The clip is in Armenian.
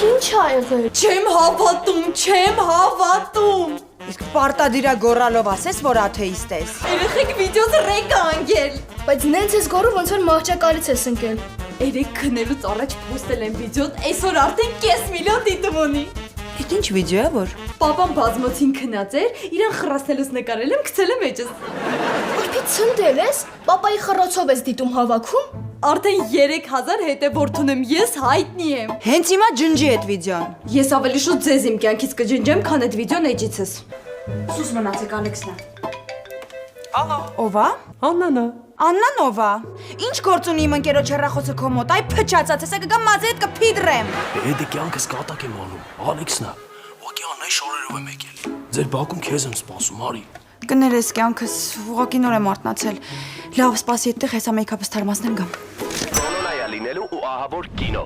ինչ ա եղել։ Չեմ հավատում։ Իսկ պարտադիրա գոռալով ասես, որ աթեիստ ես։ Երեխեք վիդեոս ռեկ անգել։ Բայց նենց ես գորու ոնց որ մահճակալից ես ընկել։ Երեք քնելուց առաջ պոստել եմ վիդեոն, այսօր արդեն 5 միլիոն դիտում ունի։ Իսկ ինչ վիդեո է որ։ Պապան բազմոցին քնած էր, իրան խռասելուց նկարել եմ, գցել եմ էջս։ Ուրբի ցնդել ես։ Պապայի խռոցով ես դիտում հավաքում։ Արդեն 3000 հետևորդ ունեմ, ես հայտնի եմ։ Հենց հիմա ջնջի այդ վիդեոն։ Ես ավելի շուտ ձեզ իմ կյանքից կջնջեմ, քան այդ վիդեոն էջիցս։ Սուս մնացեք Ալեքսնա։ Ալո, Ով է։ Աննան է։ Աննան ով է։ Ինչ գործ ունի իմ ընկերոջ հեռախոսը քո մոտ։ Այ փչացած, հեսա կգամ մազի հետ կփիդրեմ։ Էդի կյանքս կատակ եմ անում, Ալեքսնա, ուղղակի աննայ շորերով եմ եկել։ Ձեր բակում քեզ եմ սպասում, արի։ Կներես կյանքս, ուղղակի նոր եմ արթնացել։ Լավ, սպասի այդտեղ, հեսա մեյքափս թարմացնեմ գամ։ Կոլոնայա լինելու ու ահավոր կինո։